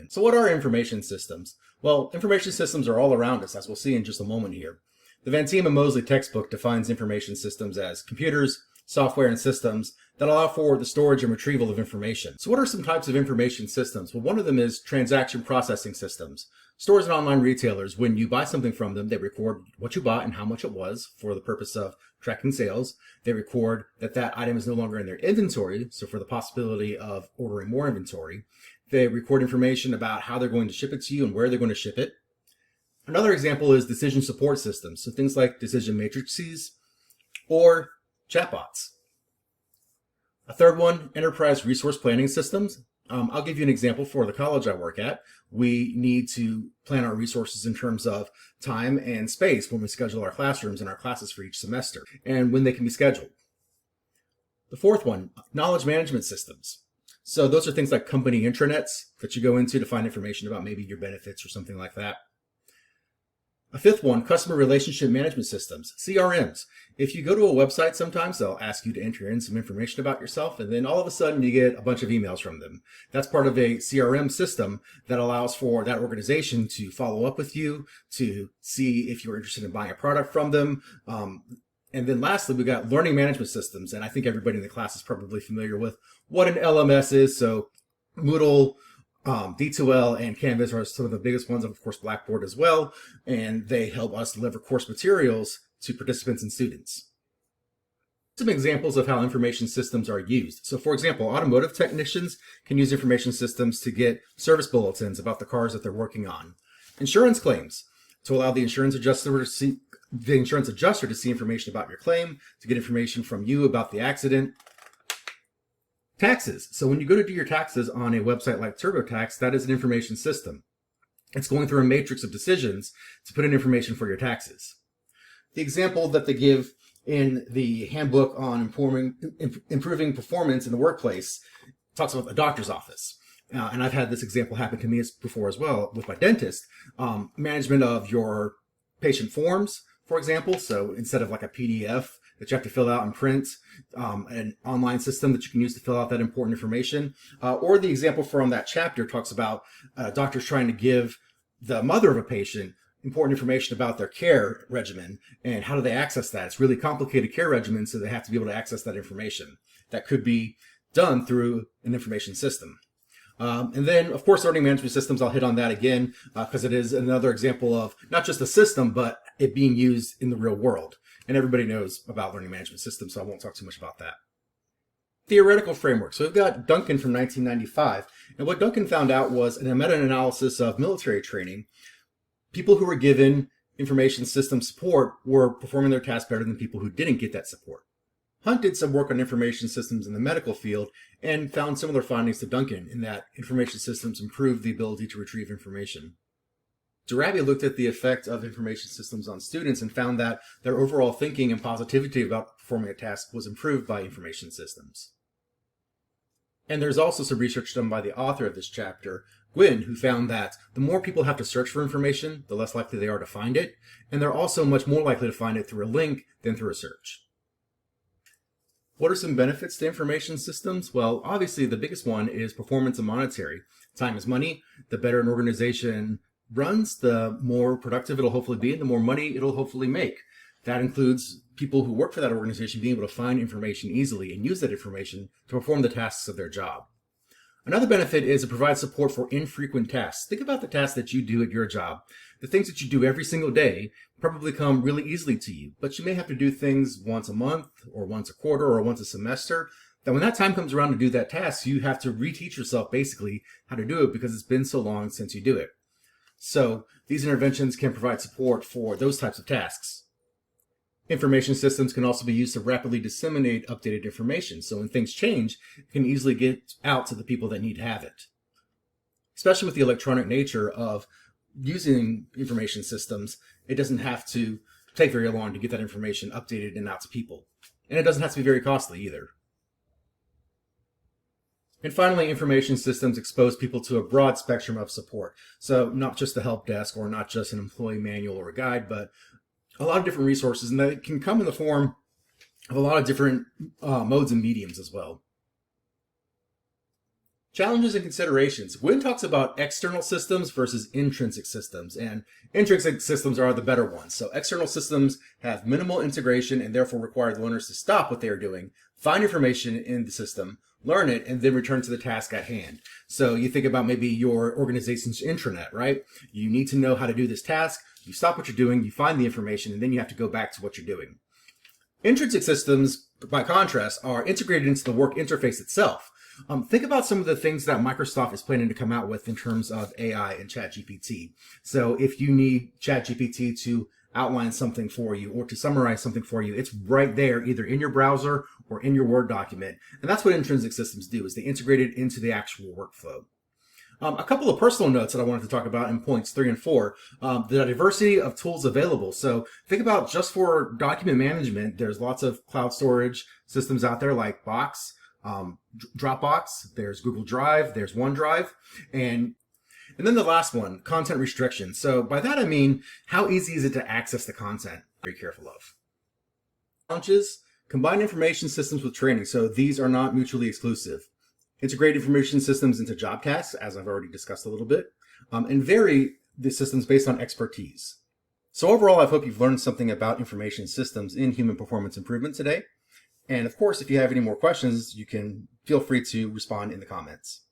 So what are information systems? Well, information systems are all around us, as we'll see in just a moment here. The Van Tiem and Mosley textbook defines information systems as computers, software, and systems that allow for the storage and retrieval of information. So what are some types of information systems? Well, one of them is transaction processing systems. Stores and online retailers, when you buy something from them, they record what you bought and how much it was for the purpose of tracking sales. They record that that item is no longer in their inventory, so for the possibility of ordering more inventory. They record information about how they're going to ship it to you and where they're going to ship it. Another example is decision support systems, so things like decision matrices or chatbots. A third one, enterprise resource planning systems. I'll give you an example for the college I work at. We need to plan our resources in terms of time and space when we schedule our classrooms and our classes for each semester and when they can be scheduled. The fourth one, knowledge management systems. So those are things like company intranets that you go into to find information about maybe your benefits or something like that. A fifth one, customer relationship management systems, CRMs. If you go to a website, sometimes they'll ask you to enter in some information about yourself, and then all of a sudden you get a bunch of emails from them. That's part of a CRM system that allows for that organization to follow up with you, to see if you're interested in buying a product from them. And then lastly, we got learning management systems, and I think everybody in the class is probably familiar with what an LMS is. So Moodle, D2L, and Canvas are some of the biggest ones, of course Blackboard as well, and they help us deliver course materials to participants and students. Some examples of how information systems are used. So for example, automotive technicians can use information systems to get service bulletins about the cars that they're working on. Insurance claims, to allow the insurance adjuster to see information about your claim, to get information from you about the accident. Taxes. So when you go to do your taxes on a website like TurboTax, that is an information system. It's going through a matrix of decisions to put in information for your taxes. The example that they give in the handbook on improving performance in the workplace talks about the doctor's office. And I've had this example happen to me before as well with my dentist. Management of your patient forms, for example. So instead of like a PDF that you have to fill out and print, an online system that you can use to fill out that important information. Or the example from that chapter talks about doctors trying to give the mother of a patient important information about their care regimen and how do they access that. It's really complicated care regimen, so they have to be able to access that information. That could be done through an information system. And then, of course, learning management systems, I'll hit on that again because it is another example of not just a system, but it being used in the real world. And everybody knows about learning management systems, so I won't talk too much about that. Theoretical framework. So we've got Duncan from 1995. And what Duncan found out was in a meta-analysis of military training, people who were given information system support were performing their tasks better than people who didn't get that support. Hunt did some work on information systems in the medical field and found similar findings to Duncan in that information systems improve the ability to retrieve information. Darabi looked at the effect of information systems on students and found that their overall thinking and positivity about performing a task was improved by information systems. And there's also some research done by the author of this chapter, Gwynn, who found that the more people have to search for information, the less likely they are to find it, and they're also much more likely to find it through a link than through a search. What are some benefits to information systems? Well, obviously the biggest one is performance and monetary. Time is money. The better an organization runs, the more productive it'll hopefully be, and the more money it'll hopefully make. That includes people who work for that organization being able to find information easily and use that information to perform the tasks of their job. Another benefit is it provides support for infrequent tasks. Think about the tasks that you do at your job. The things that you do every single day probably come really easily to you, but you may have to do things once a month or once a quarter or once a semester. That when that time comes around to do that task, you have to reteach yourself basically how to do it because it's been so long since you do it. So these interventions can provide support for those types of tasks. Information systems can also be used to rapidly disseminate updated information. So when things change, it can easily get out to the people that need to have it. Especially with the electronic nature of using information systems, it doesn't have to take very long to get that information updated and out to people. And it doesn't have to be very costly either. And finally, information systems expose people to a broad spectrum of support. So not just the help desk or not just an employee manual or a guide, but a lot of different resources, and that can come in the form of a lot of different modes and mediums as well. Challenges and considerations. Gwynn talks about external systems versus intrinsic systems, and intrinsic systems are the better ones. So external systems have minimal integration and therefore require the learners to stop what they are doing, find information in the system, learn it, and then return to the task at hand. So you think about maybe your organization's intranet, right? You need to know how to do this task. You stop what you're doing, you find the information, and then you have to go back to what you're doing. Intrinsic systems, by contrast, are integrated into the work interface itself. Think about some of the things that Microsoft is planning to come out with in terms of AI and ChatGPT. So if you need ChatGPT to outline something for you or to summarize something for you, it's right there, either in your browser or in your Word document. And that's what intrinsic systems do, is they integrate it into the actual workflow. A couple of personal notes that I wanted to talk about in points 3 and 4, the diversity of tools available. So think about just for document management, there's lots of cloud storage systems out there like Box, Dropbox, there's Google Drive, there's OneDrive, and then the last one, content restrictions. So by that I mean, how easy is it to access the content? Be careful of. Challenges, combine information systems with training. So these are not mutually exclusive. Integrate information systems into JobCast, as I've already discussed a little bit, and vary the systems based on expertise. So overall, I hope you've learned something about information systems in human performance improvement today. And of course, if you have any more questions, you can feel free to respond in the comments.